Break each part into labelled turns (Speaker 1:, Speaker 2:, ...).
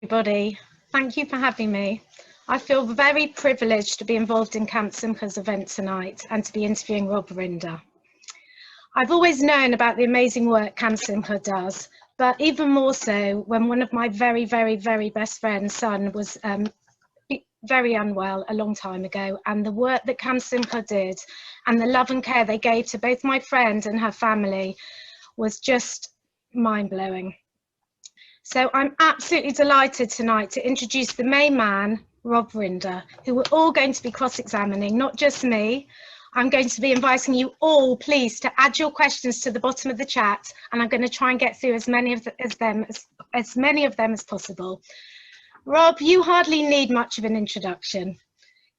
Speaker 1: everybody. Thank you for having me. I feel very privileged to be involved in Camp Simcha's event tonight and to be interviewing Rob Rinder. I've always known about the amazing work Camp Simcha does, but even more so when one of my very best friend's son was very unwell a long time ago, and the work that Camp Simcha did and the love and care they gave to both my friend and her family was just mind-blowing. So I'm absolutely delighted tonight to introduce the main man, Rob Rinder, who we're all going to be cross-examining, not just me. I'm going to be inviting you all, please, to add your questions to the bottom of the chat, and I'm going to try and get through as many of them as possible. Rob, you hardly need much of an introduction.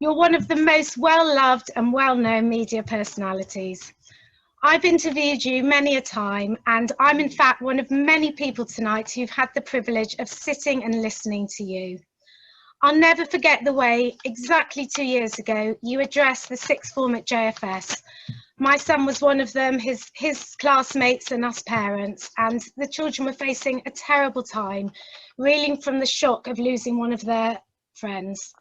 Speaker 1: You're one of the most well-loved and well-known media personalities. I've interviewed you many a time, and I'm in fact one of many people tonight who've had the privilege of sitting and listening to you. I'll never forget the way, exactly 2 years ago, you addressed the sixth form at JFS. My son was one of them, his classmates and us parents, and the children were facing a terrible time, reeling from the shock of losing one of their friends,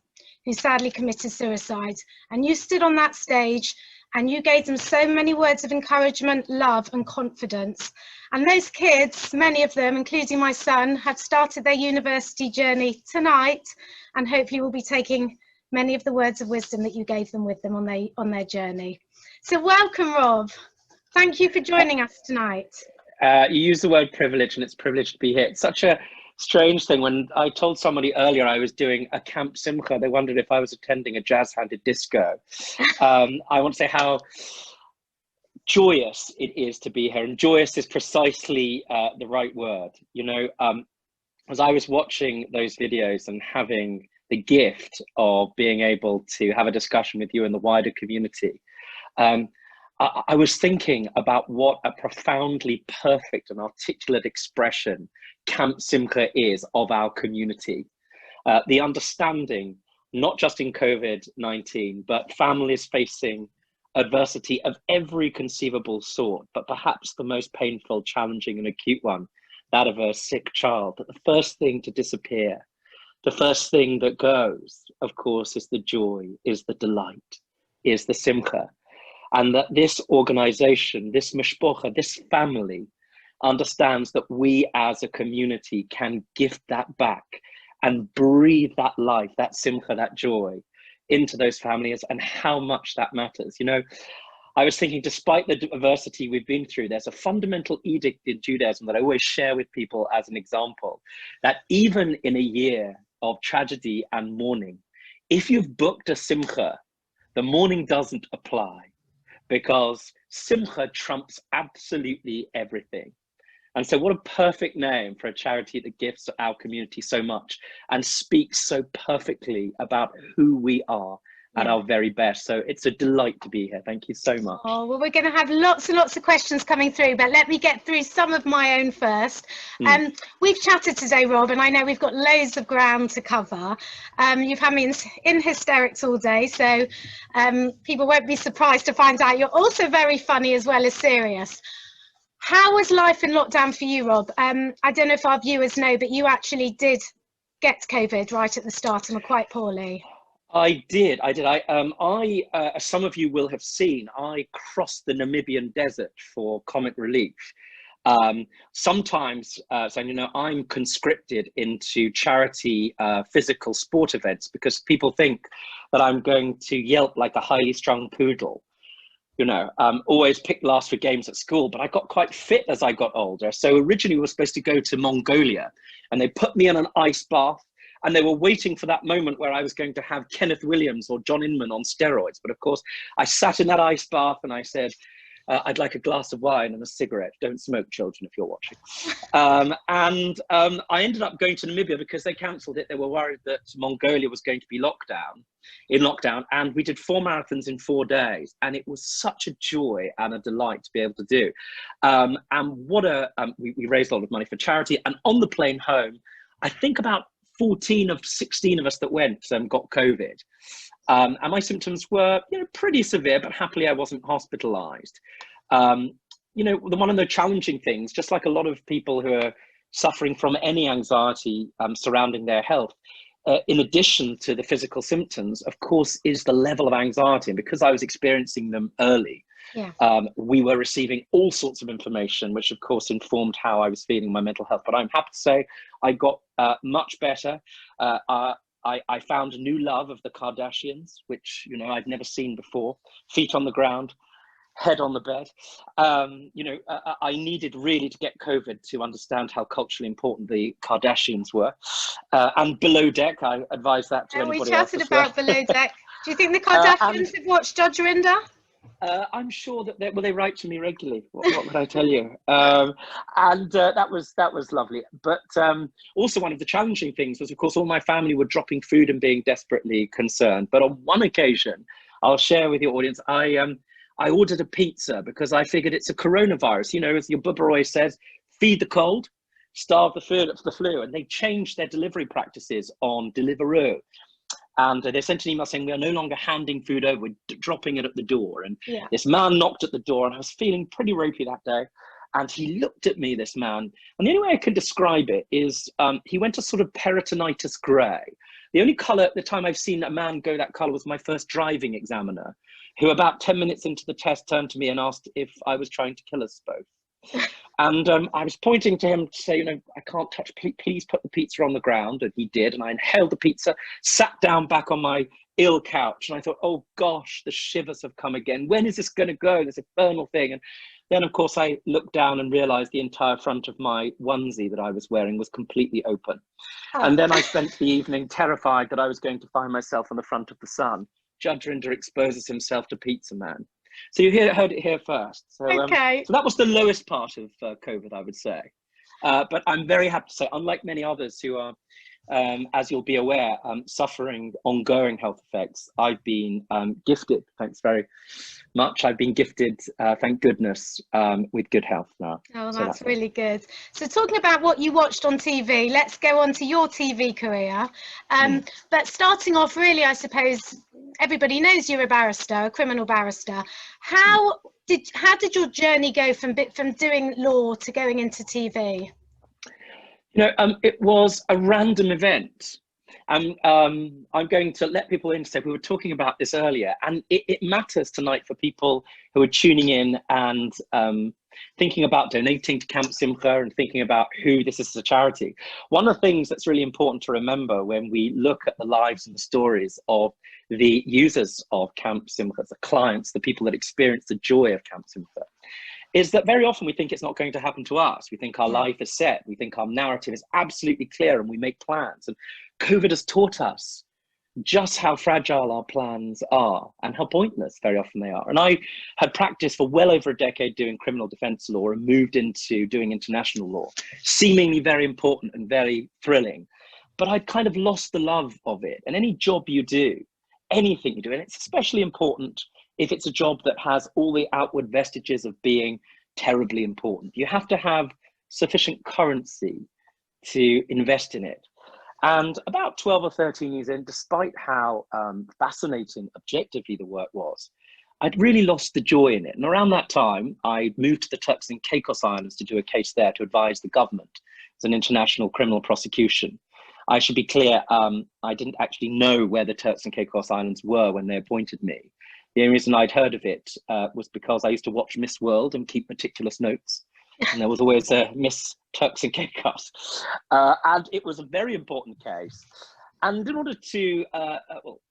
Speaker 1: who sadly committed suicide. And you stood on that stage and you gave them so many words of encouragement, love and confidence. And those kids, many of them, including my son, have started their university journey tonight, and hopefully will be taking many of the words of wisdom that you gave them with them on their journey. So welcome, Rob. Thank you for joining us tonight.
Speaker 2: You use the word privilege, and it's a privilege to be here. It's such a strange thing. When I told somebody earlier I was doing a Camp Simcha, they wondered if I was attending a jazz-handed disco. I want to say how joyous it is to be here, and joyous is precisely the right word. You know, as I was watching those videos and having the gift of being able to have a discussion with you and the wider community, I was thinking about what a profoundly perfect and articulate expression Camp Simcha is of our community. The understanding, not just in COVID-19, but families facing adversity of every conceivable sort, but perhaps the most painful, challenging and acute one, that of a sick child. That the first thing to disappear, the first thing that goes, of course, is the joy, is the delight, is the Simcha. And that this organization, this mishpocha, this family, understands that we as a community can give that back and breathe that life, that Simcha, that joy into those families, and how much that matters. You know, I was thinking, despite the diversity we've been through, there's a fundamental edict in Judaism that I always share with people as an example, that even in a year of tragedy and mourning, if you've booked a Simcha, the mourning doesn't apply, because Simcha trumps absolutely everything. And so what a perfect name for a charity that gives our community so much and speaks so perfectly about who we are at our very best. So it's a delight to be here. Thank you so much.
Speaker 1: Oh, well, we're going to have lots and lots of questions coming through, but let me get through some of my own first. We've chatted today, Rob, and I know we've got loads of ground to cover. You've had me in hysterics all day, so people won't be surprised to find out you're also very funny as well as serious. How was life in lockdown for you, Rob? I don't know if our viewers know, but you actually did get COVID right at the start and were quite poorly.
Speaker 2: I did. As some of you will have seen, I crossed the Namibian desert for comic relief. Sometimes, so you know, I'm conscripted into charity physical sport events because people think that I'm going to yelp like a highly strung poodle. You know, always picked last for games at school, but I got quite fit as I got older. So originally we were supposed to go to Mongolia, and they put me in an ice bath, and they were waiting for that moment where I was going to have Kenneth Williams or John Inman on steroids. But of course, I sat in that ice bath and I said, I'd like a glass of wine and a cigarette. Don't smoke, children, if you're watching. I ended up going to Namibia because they cancelled it. They were worried that Mongolia was going to be in lockdown. And we did 4 marathons in 4 days. And it was such a joy and a delight to be able to do. And we raised a lot of money for charity. And on the plane home, I think about 14 of 16 of us that went got COVID. And my symptoms were, you know, pretty severe, but happily I wasn't hospitalized. You know, one of the challenging things, just like a lot of people who are suffering from any anxiety surrounding their health, in addition to the physical symptoms, of course, is the level of anxiety. And because I was experiencing them early,
Speaker 1: Yeah.
Speaker 2: We were receiving all sorts of information, which of course informed how I was feeling, my mental health. But I'm happy to say I got much better. I found a new love of the Kardashians, which, you know, I'd never seen before. Feet on the ground, head on the bed. I needed really to get COVID to understand how culturally important the Kardashians were. And Below Deck, I advise that to anybody else.
Speaker 1: We chatted about Below Deck. Do you think the Kardashians have watched Judge Rinder?
Speaker 2: I'm sure that they write to me regularly. What could I tell you? That was lovely. But also one of the challenging things was, of course, all my family were dropping food and being desperately concerned. But on one occasion, I'll share with your audience, I ordered a pizza because I figured it's a coronavirus. You know, as your Bubba always says, feed the cold, starve the flu. And they changed their delivery practices on Deliveroo. And they sent an email saying, we are no longer handing food over, we're dropping it at the door. And this man knocked at the door, and I was feeling pretty ropey that day. And he looked at me, this man. And the only way I can describe it is he went a sort of peritonitis grey. The only colour at the time I've seen a man go that colour was my first driving examiner, who about 10 minutes into the test turned to me and asked if I was trying to kill us both. And I was pointing to him to say, you know, I can't touch, please put the pizza on the ground. And he did. And I inhaled the pizza, sat down back on my ill couch. And I thought, oh gosh, the shivers have come again. When is this going to go? This infernal thing. And then, of course, I looked down and realized the entire front of my onesie that I was wearing was completely open. Oh. And then I spent the evening terrified that I was going to find myself on the front of the Sun. Judge Rinder exposes himself to Pizza Man. So you heard it here first. So, so that was the lowest part of COVID, I would say. But I'm very happy to say, unlike many others who are, as you'll be aware, suffering ongoing health effects, I've been gifted, thanks very much. I've been gifted, thank goodness, with good health now.
Speaker 1: Oh, that's really good. So talking about what you watched on TV, let's go on to your TV career. But starting off, really, I suppose everybody knows you're a barrister, a criminal barrister. How did your journey go from doing law to going into TV?
Speaker 2: You know, it was a random event. I'm going to let people in to say, we were talking about this earlier, and it matters tonight for people who are tuning in and thinking about donating to Camp Simcha and thinking about who this is as a charity. One of the things that's really important to remember when we look at the lives and the stories of the users of Camp Simcha, the clients, the people that experience the joy of Camp Simcha, is that very often we think it's not going to happen to us. We think our life is set. We think our narrative is absolutely clear, and we make plans. And COVID has taught us just how fragile our plans are and how pointless very often they are. And I had practiced for well over a decade doing criminal defense law and moved into doing international law, seemingly very important and very thrilling. But I'd kind of lost the love of it. And any job you do, anything you do, and it's especially important if it's a job that has all the outward vestiges of being terribly important. You have to have sufficient currency to invest in it. And about 12 or 13 years in, despite how fascinating objectively the work was, I'd really lost the joy in it. And around that time, I moved to the Turks and Caicos Islands to do a case there to advise the government. It's an international criminal prosecution. I should be clear, I didn't actually know where the Turks and Caicos Islands were when they appointed me. The only reason I'd heard of it was because I used to watch Miss World and keep meticulous notes. And there was always a Miss Turks and Caicos. And it was a very important case. And in order to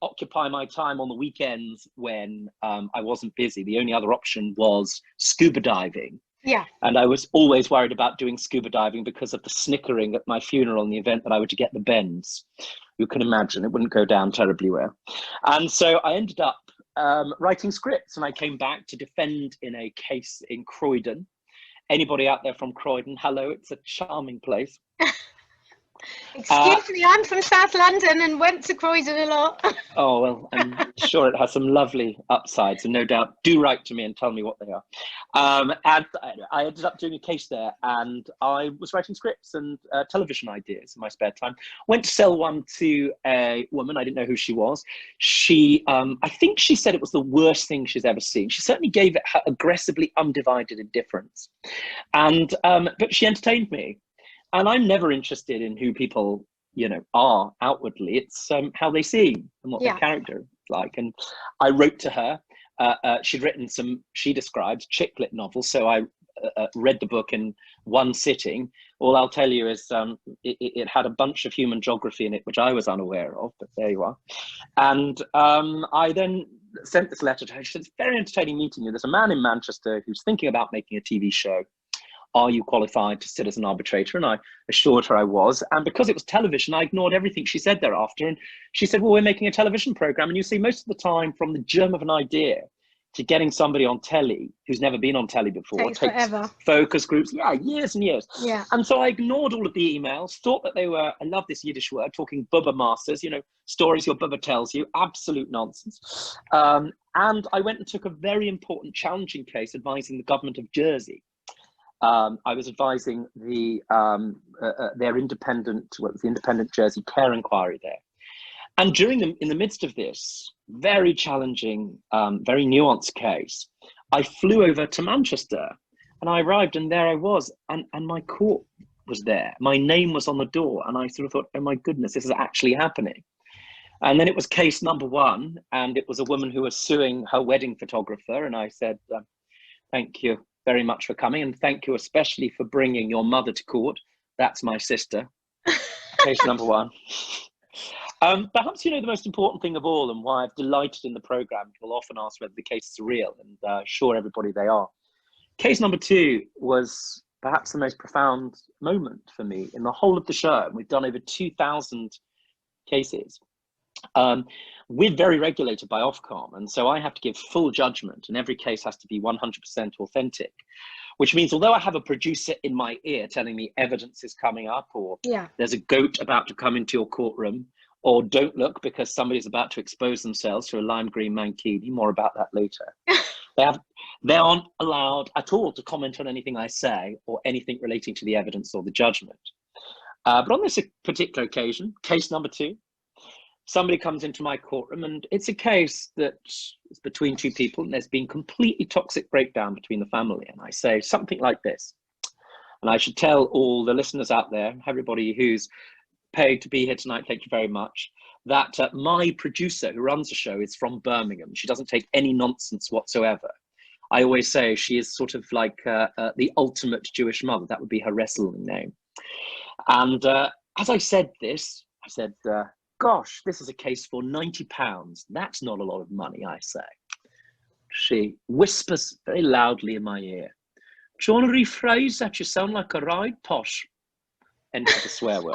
Speaker 2: occupy my time on the weekends when I wasn't busy, the only other option was scuba diving.
Speaker 1: Yeah.
Speaker 2: And I was always worried about doing scuba diving because of the snickering at my funeral in the event that I were to get the bends. You can imagine it wouldn't go down terribly well. And so I ended up writing scripts, and I came back to defend in a case in Croydon. Anybody out there from Croydon? Hello, it's a charming place.
Speaker 1: Excuse me, I'm from South London and went to Croydon a lot.
Speaker 2: Oh, well, I'm sure it has some lovely upsides, and no doubt do write to me and tell me what they are. And I ended up doing a case there, and I was writing scripts and television ideas in my spare time. Went to sell one to a woman. I didn't know who she was. She, I think she said it was the worst thing she's ever seen. She certainly gave it her aggressively undivided indifference. And, but she entertained me. And I'm never interested in who people, you know, are outwardly. It's how they seem and what their character is like. And I wrote to her. She'd written some, she describes, chick lit novels. So I read the book in one sitting. All I'll tell you is it had a bunch of human geography in it, which I was unaware of, but there you are. And I then sent this letter to her. She said, it's very entertaining meeting you. There's a man in Manchester who's thinking about making a TV show. Are you qualified to sit as an arbitrator? And I assured her I was. And because it was television, I ignored everything she said thereafter. And she said, well, we're making a television program. And you see, most of the time, from the germ of an idea to getting somebody on telly who's never been on telly before, takes forever. Focus groups, years and years. And so I ignored all of the emails, thought that they were, I love this Yiddish word, talking bubba masters, you know, stories your bubba tells you, absolute nonsense. And I went and took a very important, challenging case advising the government of Jersey. I was advising the their independent, the independent Jersey care inquiry there. And in the midst of this very challenging, very nuanced case, I flew over to Manchester and I arrived and there I was and my court was there. My name was on the door and I sort of thought, oh my goodness, this is actually happening. And then it was case number one and it was a woman who was suing her wedding photographer. And I said, thank you very much for coming and thank you especially for bringing your mother to court. That's my sister. Case number one. Perhaps, you know, the most important thing of all and why I've delighted in the program, people often ask whether the cases are real and assure everybody they are. Case number two was perhaps the most profound moment for me in the whole of the show. We've done over 2,000 cases. We're very regulated by Ofcom, and so I have to give full judgment, and every case has to be 100% authentic, which means although I have a producer in my ear telling me evidence is coming up, or there's a goat about to come into your courtroom, or don't look because somebody's about to expose themselves to a lime green mankini, more about that later. They aren't allowed at all to comment on anything I say or anything relating to the evidence or the judgment. But on this particular occasion, case number two, somebody comes into my courtroom and it's a case that is between two people and there's been completely toxic breakdown between the family. And I say something like this, and I should tell all the listeners out there, everybody who's paid to be here tonight, thank you very much, that my producer who runs the show is from Birmingham. She doesn't take any nonsense whatsoever. I always say she is sort of like the ultimate Jewish mother. That would be her wrestling name. And as I said this, I said, gosh, this is a case for £90. That's not a lot of money, I say. She whispers very loudly in my ear, do you want to rephrase that? You sound like a right posh. Enter the swear word.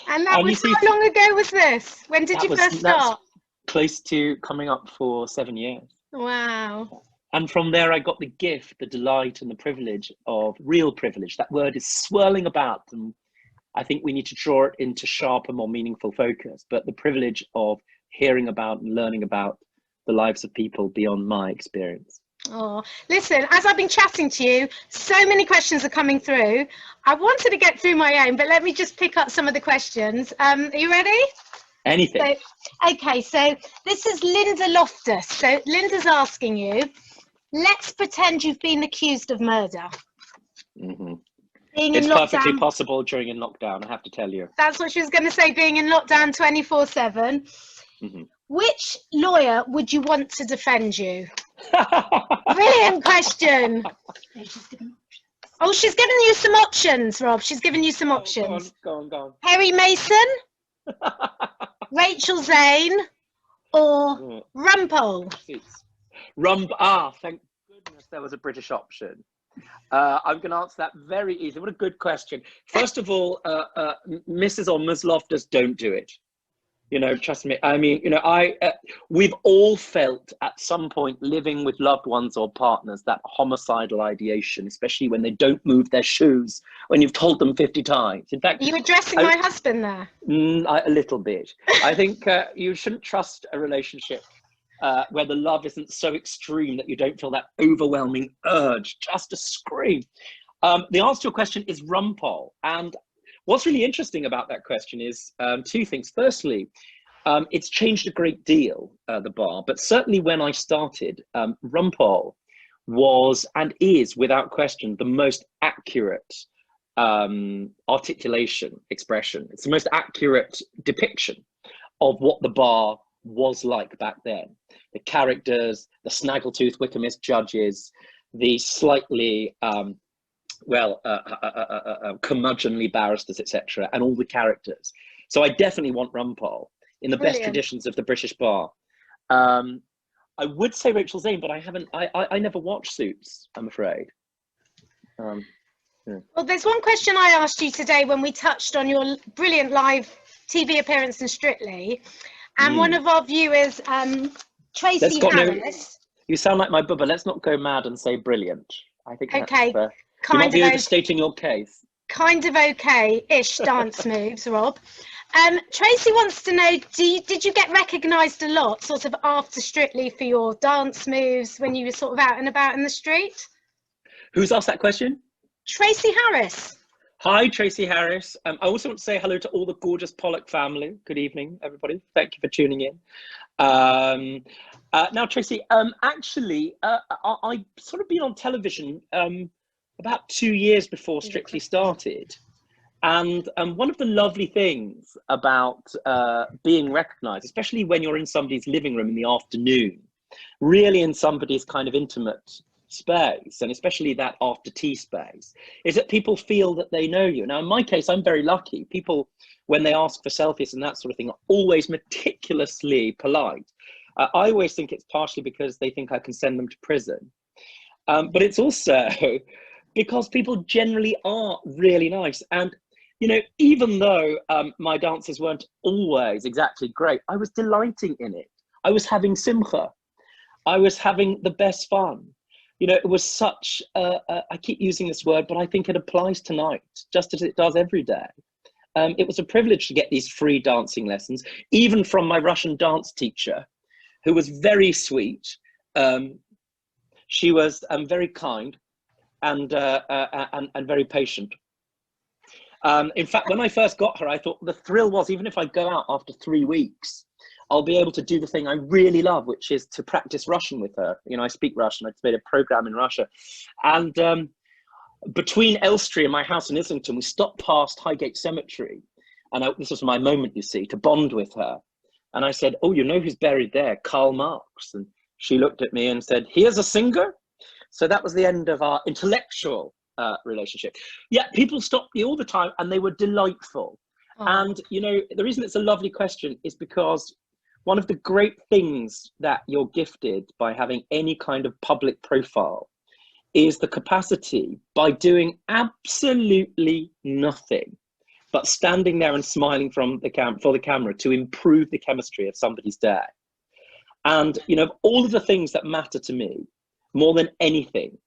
Speaker 1: And that was how long ago was this? When did you first start?
Speaker 2: Close to coming up for 7 years.
Speaker 1: Wow.
Speaker 2: And from there, I got the gift, the delight and the privilege of real privilege. That word is swirling about, and I think we need to draw it into sharper, more meaningful focus. But the privilege of hearing about and learning about the lives of people beyond my experience.
Speaker 1: Oh, listen, as I've been chatting to you, so many questions are coming through. I wanted to get through my own, but let me just pick up some of the questions. Are you ready?
Speaker 2: Anything.
Speaker 1: So, okay, so this is Linda Loftus. So Linda's asking you, let's pretend you've been accused of murder.
Speaker 2: Mm-hmm.
Speaker 1: It's
Speaker 2: perfectly possible during a lockdown, I have to tell you.
Speaker 1: That's what she was going to say, being in lockdown 24/7. Mm-hmm. Which lawyer would you want to defend you? Brilliant question. Oh, she's given you some options, Rob. She's given you some options.
Speaker 2: Go on.
Speaker 1: Perry Mason, Rachel Zane, or Rumpole?
Speaker 2: Thank goodness there was a British option. I'm going to answer that very easily. What a good question. First of all, Mrs. or Ms. Loftus, don't do it. You know, trust me. I mean, you know, we've all felt at some point living with loved ones or partners that homicidal ideation, especially when they don't move their shoes, when you've told them 50 times. In fact,
Speaker 1: are you addressing my husband there?
Speaker 2: A little bit. I think you shouldn't trust a relationship where the love isn't so extreme that you don't feel that overwhelming urge just to scream. The answer to your question is Rumpole. And what's really interesting about that question is two things. Firstly, it's changed a great deal, the bar, but certainly when I started, Rumpole was and is, without question, the most accurate articulation expression. It's the most accurate depiction of what the bar was like back then. The characters, the snaggletooth Wykehamist judges, the slightly curmudgeonly barristers, etc., and all the characters. So I definitely want Rumpole in the best traditions of the British bar. I would say Rachel Zane, but I never watched Suits, I'm afraid. Yeah.
Speaker 1: Well, there's one question I asked you today when we touched on your brilliant live TV appearance in Strictly, and one of our viewers, Tracy Harris.
Speaker 2: You sound like my bubba. Let's not go mad and say brilliant. I think
Speaker 1: okay,
Speaker 2: that's you might be overstating your case.
Speaker 1: Kind of okay-ish dance moves, Rob. Tracy wants to know, did you get recognised a lot, sort of after Strictly, for your dance moves when you were sort of out and about in the street?
Speaker 2: Who's asked that question?
Speaker 1: Tracy Harris.
Speaker 2: Hi, Tracy Harris. I also want to say hello to all the gorgeous Pollock family. Good evening, everybody. Thank you for tuning in. Now, Tracy, actually, I sort of been on television about 2 years before Strictly started. And one of the lovely things about being recognised, especially when you're in somebody's living room in the afternoon, really in somebody's kind of intimate space, and especially that after tea space, is that people feel that they know you. Now, in my case, I'm very lucky. People, when they ask for selfies and that sort of thing, are always meticulously polite. I always think it's partially because they think I can send them to prison. But it's also because people generally are really nice. And, you know, even though my dances weren't always exactly great, I was delighting in it. I was having Simcha. I was having the best fun. You know, it was such, I keep using this word, but I think it applies tonight, just as it does every day. It was a privilege to get these free dancing lessons, even from my Russian dance teacher, who was very sweet. She was very kind and very patient. In fact, when I first got her, I thought the thrill was, even if I go out after 3 weeks, I'll be able to do the thing I really love, which is to practice Russian with her. You know, I speak Russian. I made a program in Russia. And between Elstree and my house in Islington, we stopped past Highgate Cemetery. And this was my moment, you see, to bond with her. And I said, oh, you know who's buried there? Karl Marx. And she looked at me and said, here's a singer. So that was the end of our intellectual relationship. Yeah, people stopped me all the time and they were delightful. Oh. And, you know, the reason it's a lovely question is because one of the great things that you're gifted by having any kind of public profile is the capacity, by doing absolutely nothing but standing there and smiling for the camera, to improve the chemistry of somebody's day. And, you know, all of the things that matter to me more than anything.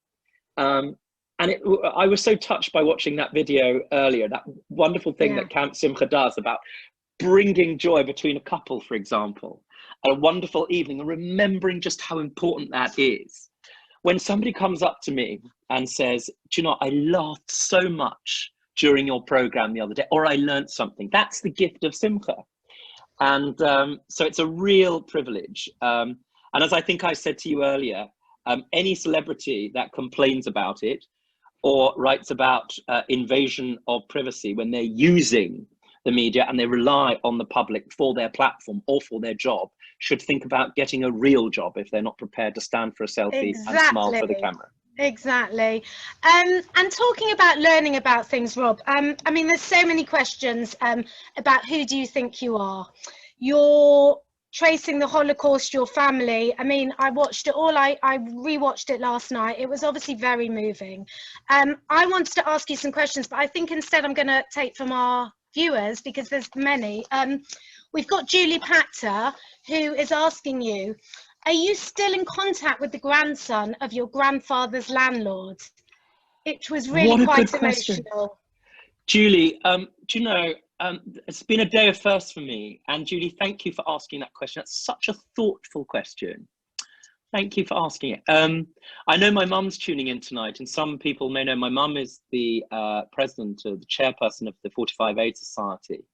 Speaker 2: I was so touched by watching that video earlier, that wonderful thing that Camp Simcha does about bringing joy between a couple, for example, a wonderful evening, and remembering just how important that is. When somebody comes up to me and says, do you know, I laughed so much during your program the other day, or I learned something, that's the gift of Simcha. And so it's a real privilege. And as I think I said to you earlier, any celebrity that complains about it or writes about invasion of privacy when they're using the media and they rely on the public for their platform or for their job should think about getting a real job if they're not prepared to stand for a selfie and smile for the camera.
Speaker 1: Exactly. And talking about learning about things, Rob, I mean, there's so many questions about who do you think you are? You're tracing the Holocaust, your family. I mean, I watched it all. I rewatched it last night. It was obviously very moving. I wanted to ask you some questions, but I think instead I'm going to take from our viewers, because there's many. We've got Julie Pachter, who is asking you, are you still in contact with the grandson of your grandfather's landlord? It was really quite emotional.
Speaker 2: Julie, do you know, it's been a day of firsts for me. And Julie, thank you for asking that question. That's such a thoughtful question. Thank you for asking it. I know my mum's tuning in tonight, and some people may know my mum is the president or the chairperson of the 45 AIDS Society.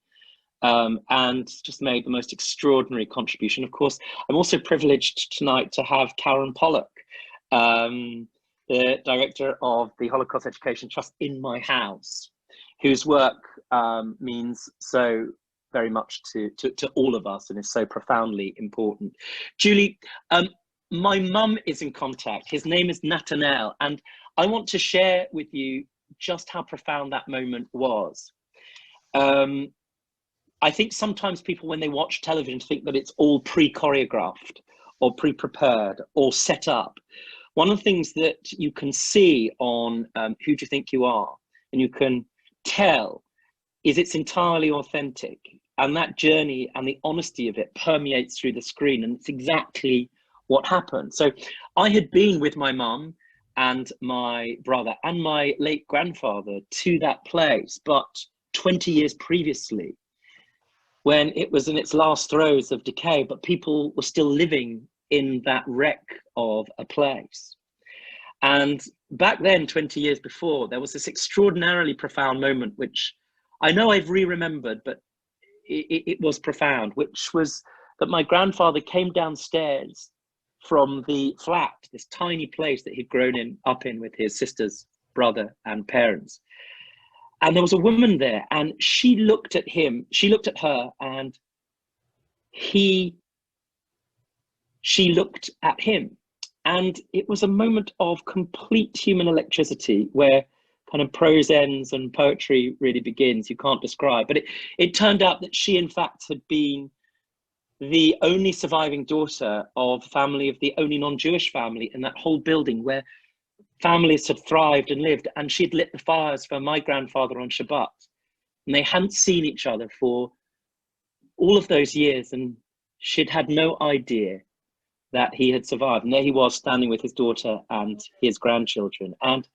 Speaker 2: And just made the most extraordinary contribution. Of course, I'm also privileged tonight to have Karen Pollock, the director of the Holocaust Education Trust in my house, whose work means so very much to all of us and is so profoundly important. Julie, my mum is in contact. His name is Nathanael, and I want to share with you just how profound that moment was. I think sometimes people, when they watch television, think that it's all pre-choreographed or pre-prepared or set up. One of the things that you can see on Who Do You Think You Are, and you can tell, is it's entirely authentic. And that journey and the honesty of it permeates through the screen, and it's exactly what happened. So I had been with my mum and my brother and my late grandfather to that place, but 20 years previously, when it was in its last throes of decay, but people were still living in that wreck of a place. And back then, 20 years before, there was this extraordinarily profound moment, which I know I've re-remembered, but it was profound, which was that my grandfather came downstairs from the flat, this tiny place that he'd grown up in with his sister's brother and parents. And there was a woman there, and she looked at him, she looked at her, and she looked at him. And it was a moment of complete human electricity where kind of prose ends and poetry really begins. You can't describe, but it turned out that she, in fact, had been the only surviving daughter of family of the only non-Jewish family in that whole building, where families had thrived and lived, and she'd lit the fires for my grandfather on Shabbat. And they hadn't seen each other for all of those years, and she'd had no idea that he had survived. And there he was standing with his daughter and his grandchildren. And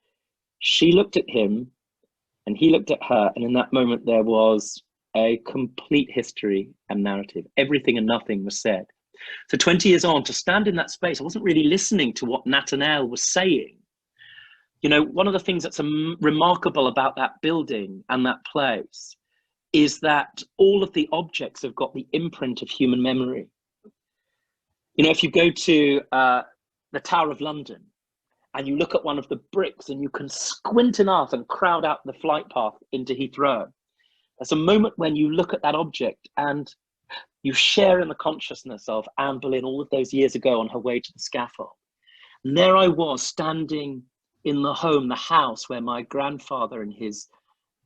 Speaker 2: she looked at him and he looked at her. And in that moment, there was a complete history and narrative. Everything and nothing was said. So 20 years on, to stand in that space, I wasn't really listening to what Nathanael was saying. You know, one of the things that's remarkable about that building and that place is that all of the objects have got the imprint of human memory. You know, if you go to the Tower of London and you look at one of the bricks and you can squint enough and crowd out the flight path into Heathrow, there's a moment when you look at that object and you share in the consciousness of Anne Boleyn all of those years ago on her way to the scaffold. And there I was standing in the home, the house where my grandfather and his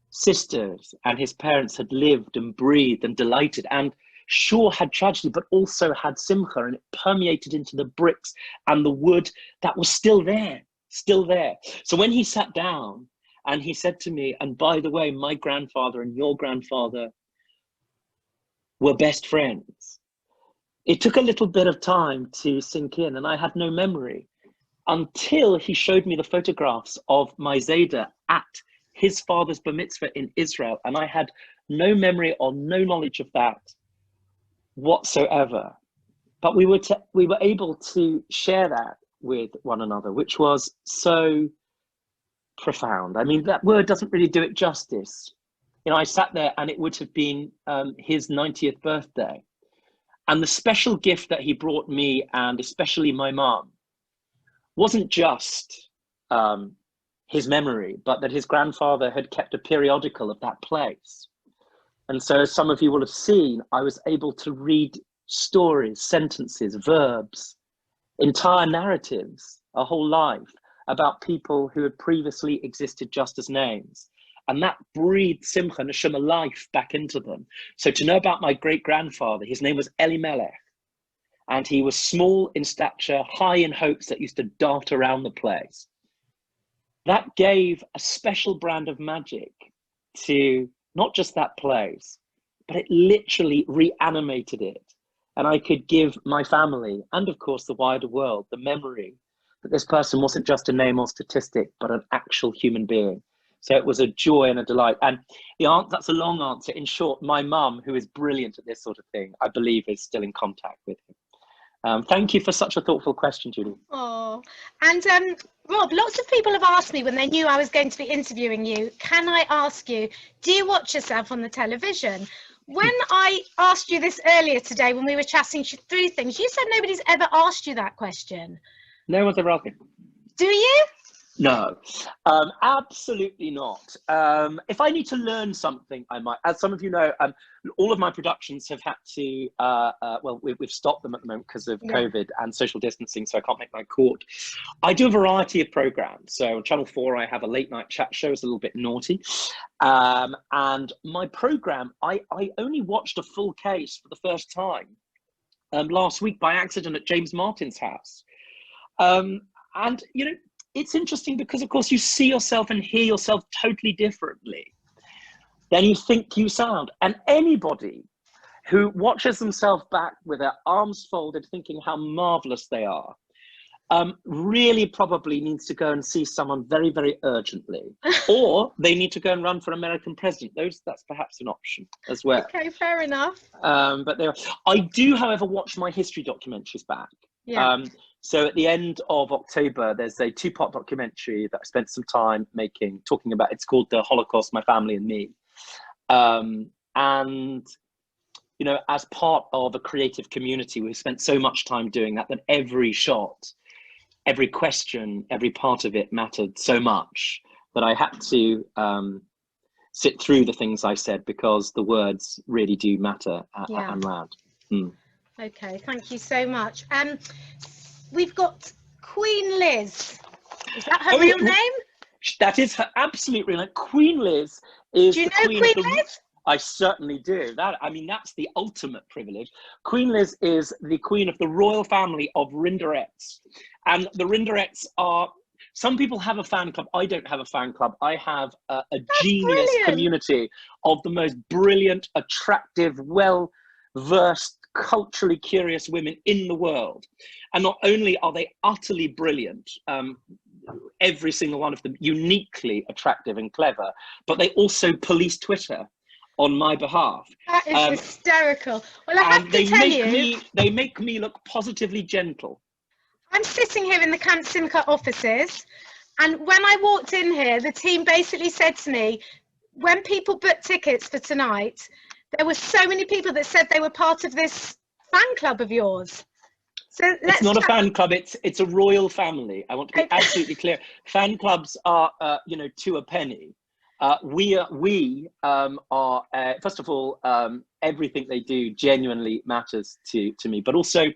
Speaker 2: sisters and his parents had lived and breathed and delighted, and sure had tragedy, but also had simcha, and it permeated into the bricks and the wood that was still there, still there. So when he sat down and he said to me, and by the way, my grandfather and your grandfather were best friends, it took a little bit of time to sink in, and I had no memory until he showed me the photographs of my Zayda at his father's bar mitzvah in Israel, and I had no memory or no knowledge of that whatsoever. But we were able to share that with one another, which was so profound. I mean, that word doesn't really do it justice. You know, I sat there and it would have been his 90th birthday. And the special gift that he brought me, and especially my mom, wasn't just his memory, but that his grandfather had kept a periodical of that place. And so, as some of you will have seen, I was able to read stories, sentences, verbs, entire narratives, a whole life about people who had previously existed just as names. And that breathed simcha, neshama, life back into them. So to know about my great-grandfather, his name was Elimelech, and he was small in stature, high in hopes that used to dart around the place. That gave a special brand of magic to not just that place, but it literally reanimated it. And I could give my family, and of course the wider world, the memory that this person wasn't just a name or statistic, but an actual human being. So it was a joy and a delight. And that's a long answer. In short, my mum, who is brilliant at this sort of thing, I believe is still in contact with him. Thank you for such a thoughtful question, Julie.
Speaker 1: Oh, and Rob, lots of people have asked me when they knew I was going to be interviewing you, can I ask you, do you watch yourself on the television? When I asked you this earlier today, when we were chatting through things, you said nobody's ever asked you that question.
Speaker 2: No one's ever asked me.
Speaker 1: Do you?
Speaker 2: No, absolutely not. If I need to learn something, I might. As some of you know, all of my productions have had to, well, we've stopped them at the moment because of COVID and social distancing, so I can't make my court. I do a variety of programs. So on Channel 4, I have a late night chat show. It's a little bit naughty. And my program, I only watched a full case for the first time last week by accident at James Martin's house. And, you know, it's interesting because, of course, you see yourself and hear yourself totally differently than you think you sound. And anybody who watches themselves back with their arms folded, thinking how marvelous they are, really probably needs to go and see someone very, very urgently. Or they need to go and run for American president. That's perhaps an option as well.
Speaker 1: Okay, fair enough.
Speaker 2: But I do, however, watch my history documentaries back.
Speaker 1: Yeah.
Speaker 2: So at the end of October, there's a 2-part documentary that I spent some time making, talking about. It's called The Holocaust, My Family and Me. And, you know, as part of a creative community, we've spent so much time doing that, that every shot, every question, every part of it mattered so much that I had to sit through the things I said, because the words really do matter and loud.
Speaker 1: Okay, thank you so much. We've got Queen Liz. Is that her real name?
Speaker 2: That is her absolute real name. Queen Liz is
Speaker 1: do you
Speaker 2: the
Speaker 1: know
Speaker 2: Queen
Speaker 1: Liz?
Speaker 2: I certainly do. I mean, that's the ultimate privilege. Queen Liz is the queen of the royal family of Rinderettes. And the Rinderettes are, some people have a fan club. I don't have a fan club. I have a genius community of the most brilliant, attractive, well-versed, culturally curious women in the world. And not only are they utterly brilliant, every single one of them uniquely attractive and clever, but they also police Twitter on my behalf.
Speaker 1: That is hysterical. Well, I have to tell you,
Speaker 2: they make me look positively gentle.
Speaker 1: I'm sitting here in the Camp Simcha offices, and when I walked in here, the team basically said to me, when people booked tickets for tonight, there were so many people that said they were part of this fan club of yours. So
Speaker 2: it's not a fan club, it's a royal family. I want to be absolutely clear. Fan clubs are, you know, to a penny. We are first of all, everything they do genuinely matters to me, but also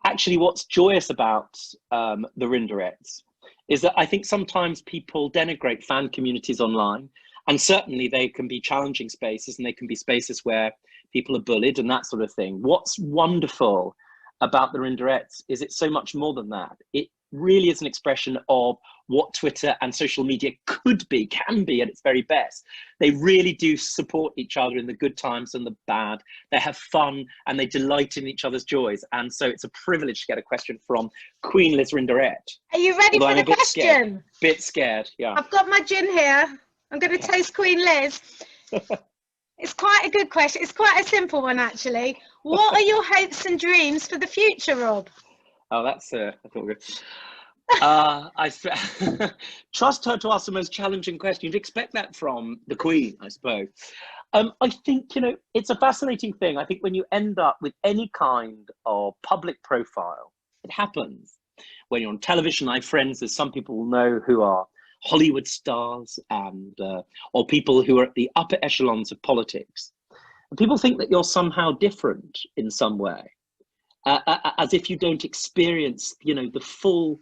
Speaker 2: actually what's joyous about the Rinderettes is that I think sometimes people denigrate fan communities online, and certainly they can be challenging spaces, and they can be spaces where people are bullied and that sort of thing. What's wonderful about the Rinderettes is it's so much more than that. It really is an expression of what Twitter and social media could be, can be at its very best. They really do support each other in the good times and the bad. They have fun and they delight in each other's joys. And so it's a privilege to get a question from Queen Liz Rinderette.
Speaker 1: Are you ready for the question?
Speaker 2: Bit scared, yeah.
Speaker 1: I've got my gin here. I'm going to toast Queen Liz. It's quite a good question. It's quite a simple one, actually. What are your hopes and dreams for the future, Rob?
Speaker 2: Oh, that's I thought we were. I trust her to ask the most challenging question. You'd expect that from the Queen, I suppose. I think, you know, it's a fascinating thing. I think when you end up with any kind of public profile, it happens. When you're on television, I have friends, as some people will know, who are Hollywood stars and or people who are at the upper echelons of politics. And people think that you're somehow different in some way, as if you don't experience, you know, the full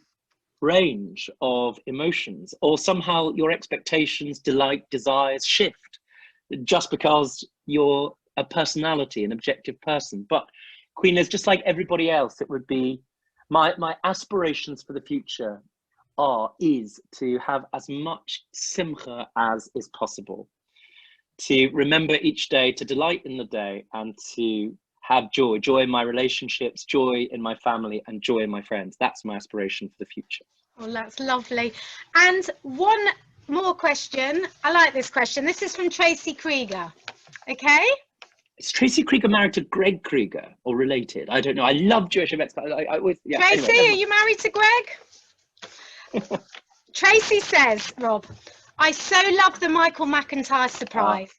Speaker 2: range of emotions, or somehow your expectations, delight, desires shift just because you're a personality, an objective person. But Queen Liz, just like everybody else, it would be my aspirations for the future is to have as much simcha as is possible, to remember each day, to delight in the day, and to have joy in my relationships, joy in my family, and joy in my friends. That's my aspiration for the future.
Speaker 1: Well, that's lovely. And one more question. I like this question. This is from Tracy Krieger. Okay.
Speaker 2: Is Tracy Krieger married to Greg Krieger or related? I don't know. I love Jewish events, but I always, yeah.
Speaker 1: Tracy,
Speaker 2: anyway,
Speaker 1: are you married to Greg? Tracy says, Rob, I so love the Michael McIntyre surprise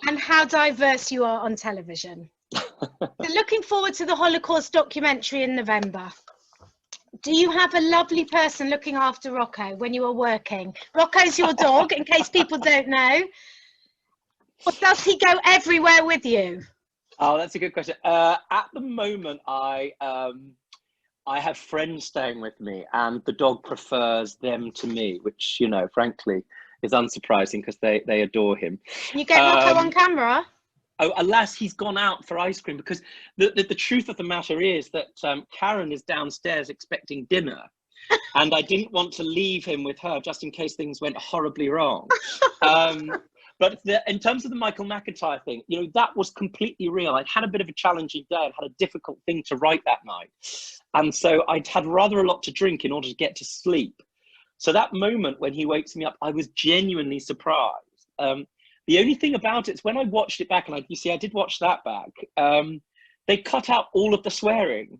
Speaker 1: and how diverse you are on television. So looking forward to the Holocaust documentary in November. Do you have a lovely person looking after Rocco when you are working? Rocco's your dog, in case people don't know. Or does he go everywhere with you?
Speaker 2: Oh, that's a good question. At the moment, I have friends staying with me, and the dog prefers them to me, which, you know, frankly, is unsurprising because they adore him.
Speaker 1: Can you get Rocco on camera?
Speaker 2: Oh, alas, he's gone out for ice cream, because the truth of the matter is that Karen is downstairs expecting dinner, and I didn't want to leave him with her just in case things went horribly wrong. But in terms of the Michael McIntyre thing, you know, that was completely real. I'd had a bit of a challenging day. I'd had a difficult thing to write that night. And so I'd had rather a lot to drink in order to get to sleep. So that moment when he wakes me up, I was genuinely surprised. The only thing about it is when I watched it back, and you see, I did watch that back, they cut out all of the swearing,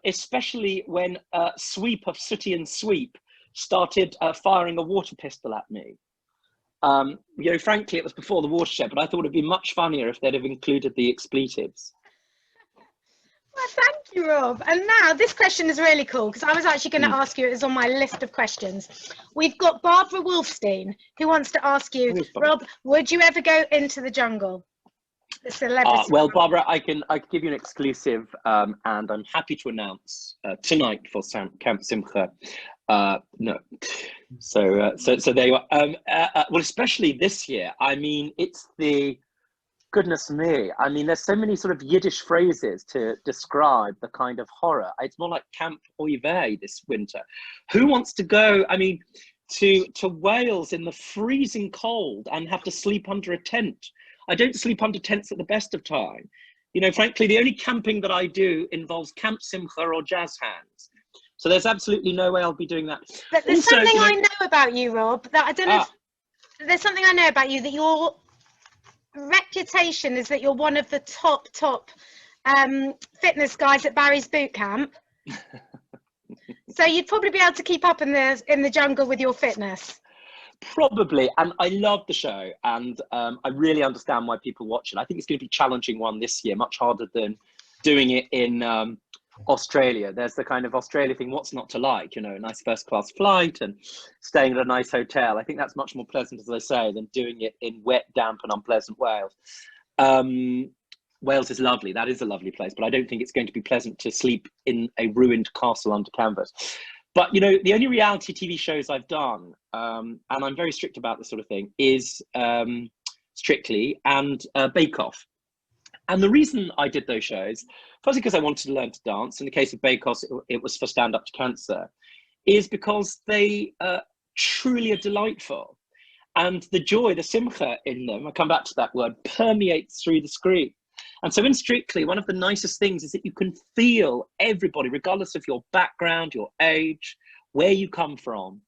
Speaker 2: especially when Sweep of Sooty and Sweep started firing a water pistol at me. You know, frankly, it was before the watershed, but I thought it'd be much funnier if they'd have included the expletives.
Speaker 1: Well, thank you, Rob. And now this question is really cool, because I was actually going to ask you, it was on my list of questions. We've got Barbara Wolfstein, who wants to ask you, Rob, would you ever go into the jungle? The celebrity.
Speaker 2: Well, Barbara, I can give you an exclusive, and I'm happy to announce tonight for Camp Simcha. No, so there you are. Well, especially this year. I mean, it's the goodness me. I mean, there's so many sort of Yiddish phrases to describe the kind of horror. It's more like Camp Oy Vey this winter. Who wants to go? I mean, to Wales in the freezing cold and have to sleep under a tent. I don't sleep under tents at the best of time. You know, frankly, the only camping that I do involves Camp Simcha or Jazz Hands. So there's absolutely no way I'll be doing that.
Speaker 1: But there's also, something I know about you, Rob, that I don't know if there's something I know about you, that your reputation is that you're one of the top fitness guys at Barry's boot camp. So you'd probably be able to keep up in the jungle with your fitness.
Speaker 2: Probably, and I love the show, and I really understand why people watch it. I think it's going to be a challenging one this year, much harder than doing it in Australia. There's the kind of Australia thing, what's not to like, you know, a nice first class flight and staying at a nice hotel. I think that's much more pleasant, as I say, than doing it in wet, damp and unpleasant Wales. Wales is lovely, that is a lovely place, but I don't think it's going to be pleasant to sleep in a ruined castle under canvas. But, you know, the only reality TV shows I've done, and I'm very strict about this sort of thing, is Strictly and Bake Off. And the reason I did those shows, firstly because I wanted to learn to dance. In the case of Bake Off, it was for Stand Up to Cancer, is because they truly are delightful. And the joy, the simcha in them, I come back to that word, permeates through the screen. And so in Strictly, one of the nicest things is that you can feel everybody, regardless of your background, your age, where you come from,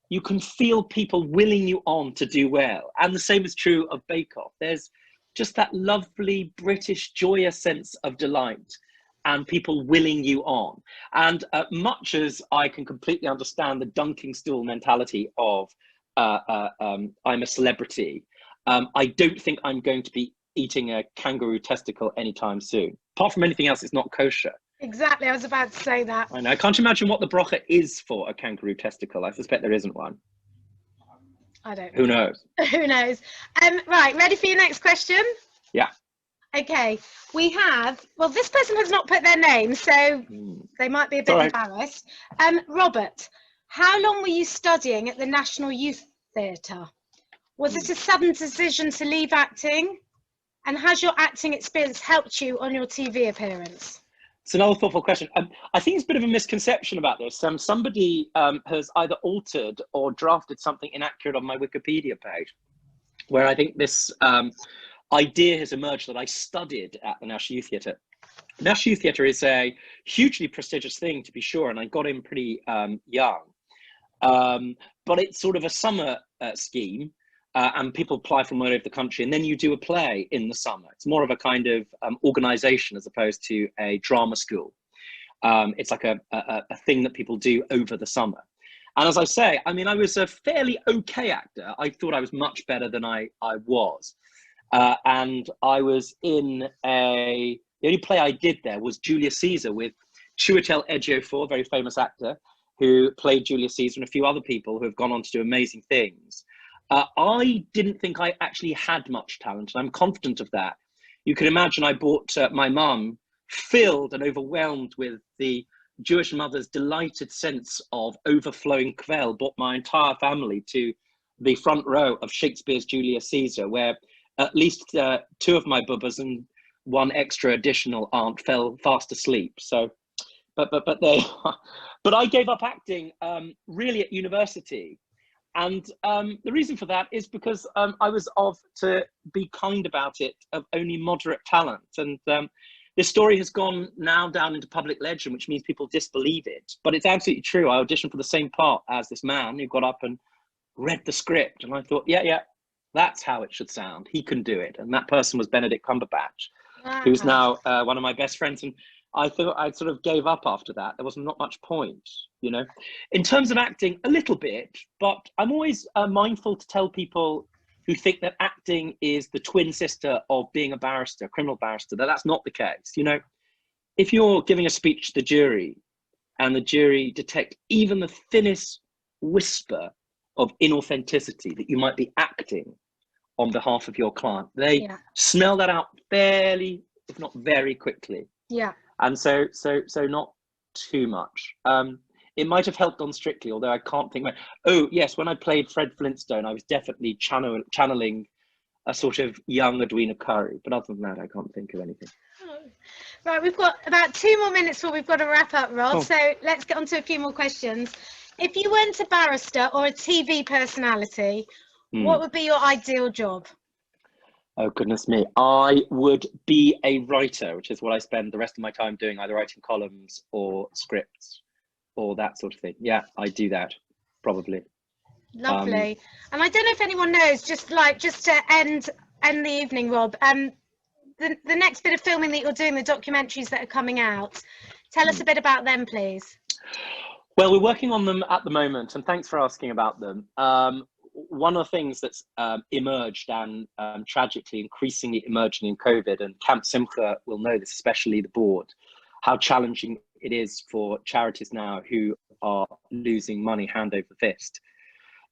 Speaker 2: you can feel people willing you on to do well. And the same is true of Bake Off. There's just that lovely British joyous sense of delight and people willing you on. And much as I can completely understand the dunking stool mentality of I'm a celebrity, I don't think I'm going to be eating a kangaroo testicle anytime soon. Apart from anything else, it's not kosher.
Speaker 1: Exactly, I was about to say that.
Speaker 2: I know, I can't imagine what the bracha is for a kangaroo testicle. I suspect there isn't one.
Speaker 1: I don't know.
Speaker 2: Who knows?
Speaker 1: Who knows? Right, ready for your next question?
Speaker 2: Yeah.
Speaker 1: Okay, we have, well, this person has not put their name, so they might be a bit embarrassed. Robert, how long were you studying at the National Youth Theatre? Was it a sudden decision to leave acting? And has your acting experience helped you on your TV appearance?
Speaker 2: It's another thoughtful question. I think it's a bit of a misconception about this. Somebody has either altered or drafted something inaccurate on my Wikipedia page, where I think this idea has emerged that I studied at the National Youth Theatre. The National Youth Theatre is a hugely prestigious thing, to be sure, and I got in pretty young. But it's sort of a summer scheme. And people apply from all over the country, and then you do a play in the summer. It's more of a kind of organization as opposed to a drama school. It's like a thing that people do over the summer. And as I say, I mean, I was a fairly okay actor. I thought I was much better than I was. And I was in the only play I did there was Julius Caesar with Chiwetel Ejiofor, very famous actor, who played Julius Caesar, and a few other people who have gone on to do amazing things. I didn't think I actually had much talent, and I'm confident of that. You can imagine I bought my mum, filled and overwhelmed with the Jewish mother's delighted sense of overflowing kvel, brought my entire family to the front row of Shakespeare's Julius Caesar, where at least two of my bubbas and one extra additional aunt fell fast asleep. So, but they, but I gave up acting really at university. And the reason for that is because I was of, to be kind about it, of only moderate talent. And this story has gone now down into public legend, which means people disbelieve it. But it's absolutely true. I auditioned for the same part as this man who got up and read the script. And I thought, yeah, that's how it should sound. He can do it. And that person was Benedict Cumberbatch, who's now one of my best friends. And I thought I sort of gave up after that. There was not much point, you know. In terms of acting, a little bit, but I'm always mindful to tell people who think that acting is the twin sister of being a barrister, criminal barrister, that that's not the case. You know, if you're giving a speech to the jury and the jury detect even the thinnest whisper of inauthenticity, that you might be acting on behalf of your client, they smell that out fairly, if not very quickly.
Speaker 1: Yeah.
Speaker 2: And so not too much. It might have helped on Strictly, although I can't think. Oh yes, when I played Fred Flintstone, I was definitely channeling a sort of young Edwina Curry. But other than that, I can't think of anything.
Speaker 1: Right, we've got about 2 more minutes before we've got to wrap up, Rod. So let's get on to a few more questions. If you weren't a barrister or a TV personality, what would be your ideal job?
Speaker 2: Oh, goodness me. I would be a writer, which is what I spend the rest of my time doing, either writing columns or scripts or that sort of thing. Yeah, I do that, probably.
Speaker 1: Lovely. And I don't know if anyone knows, just to end the evening, Rob, the next bit of filming that you're doing, the documentaries that are coming out, tell us a bit about them, please.
Speaker 2: Well, we're working on them at the moment, and thanks for asking about them. One of the things that's emerged and tragically increasingly emerging in COVID, and Camp Simcha will know this, especially the board, how challenging it is for charities now who are losing money hand over fist,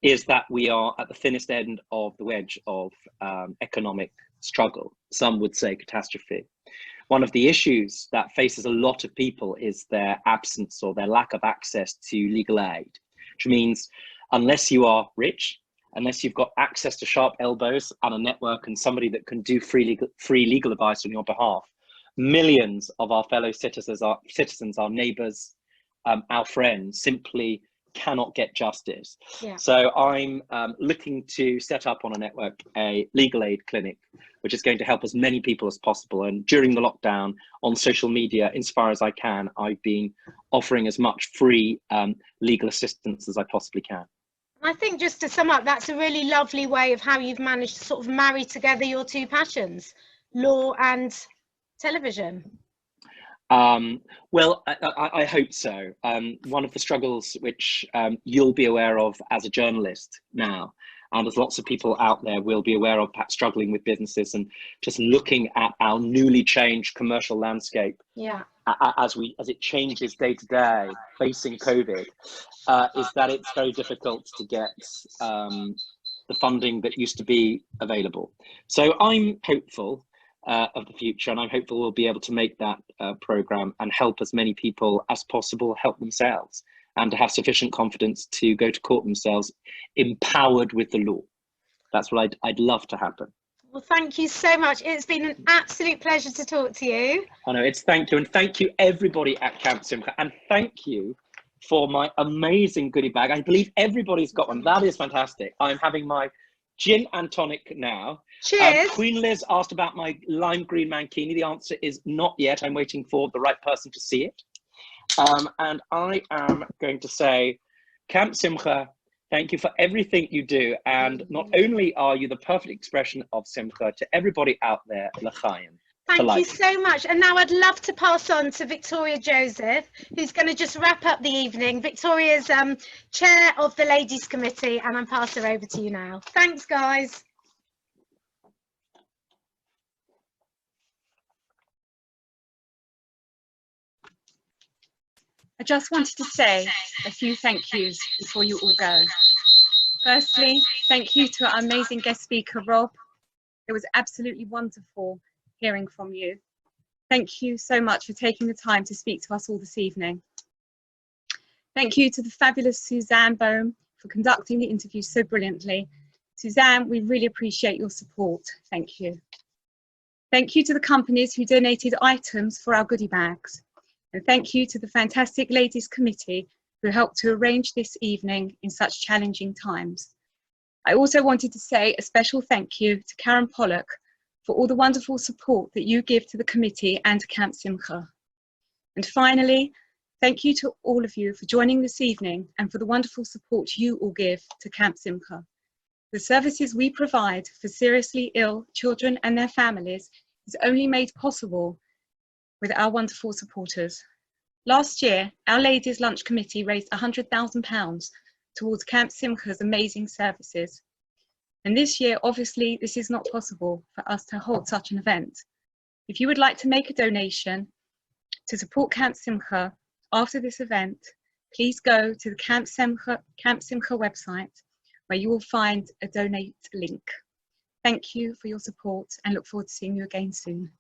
Speaker 2: is that we are at the thinnest end of the wedge of economic struggle. Some would say catastrophe. One of the issues that faces a lot of people is their absence or their lack of access to legal aid, which means unless you are rich, unless you've got access to sharp elbows and a network and somebody that can do free legal advice on your behalf, millions of our fellow citizens, our neighbours, our friends, simply cannot get justice. Yeah. So I'm looking to set up on a network a legal aid clinic, which is going to help as many people as possible. And during the lockdown, on social media, insofar as I can, I've been offering as much free legal assistance as I possibly can.
Speaker 1: I think, just to sum up, that's a really lovely way of how you've managed to sort of marry together your two passions, law and television.
Speaker 2: Well, I hope so. One of the struggles which you'll be aware of as a journalist now, and as lots of people out there will be aware of, perhaps struggling with businesses and just looking at our newly changed commercial landscape, as it changes day to day, facing COVID, is that it's very difficult to get the funding that used to be available. So I'm hopeful of the future, and I'm hopeful we'll be able to make that program and help as many people as possible help themselves, and to have sufficient confidence to go to court themselves, empowered with the law. That's what I'd love to happen.
Speaker 1: Well, thank you so much. It's been an absolute pleasure to talk to you.
Speaker 2: I know, it's thank you, and thank you everybody at Camp Simcha, and thank you for my amazing goodie bag. I believe everybody's got one. That is fantastic. I'm having my gin and tonic now.
Speaker 1: Cheers.
Speaker 2: Queen Liz asked about my lime green mankini. The answer is not yet. I'm waiting for the right person to see it. And I am going to say, Camp Simcha, thank you for everything you do. And not only are you the perfect expression of Simcha to everybody out there, l'chaim.
Speaker 1: Thank you so much. And now I'd love to pass on to Victoria Joseph, who's going to just wrap up the evening. Victoria's chair of the Ladies Committee, and I'll pass her over to you now. Thanks, guys.
Speaker 3: I just wanted to say a few thank yous before you all go. Firstly, thank you to our amazing guest speaker, Rob. It was absolutely wonderful hearing from you. Thank you so much for taking the time to speak to us all this evening. Thank you to the fabulous Suzanne Baum for conducting the interview so brilliantly. Suzanne, we really appreciate your support. Thank you. Thank you to the companies who donated items for our goodie bags. And thank you to the fantastic Ladies Committee who helped to arrange this evening in such challenging times. I also wanted to say a special thank you to Karen Pollock for all the wonderful support that you give to the committee and to Camp Simcha. And finally, thank you to all of you for joining this evening and for the wonderful support you all give to Camp Simcha. The services we provide for seriously ill children and their families is only made possible with our wonderful supporters. Last year, our Ladies Lunch Committee raised £100,000 towards Camp Simcha's amazing services. And this year, obviously, this is not possible for us to hold such an event. If you would like to make a donation to support Camp Simcha after this event, please go to the Camp Simcha website where you will find a donate link. Thank you for your support and look forward to seeing you again soon.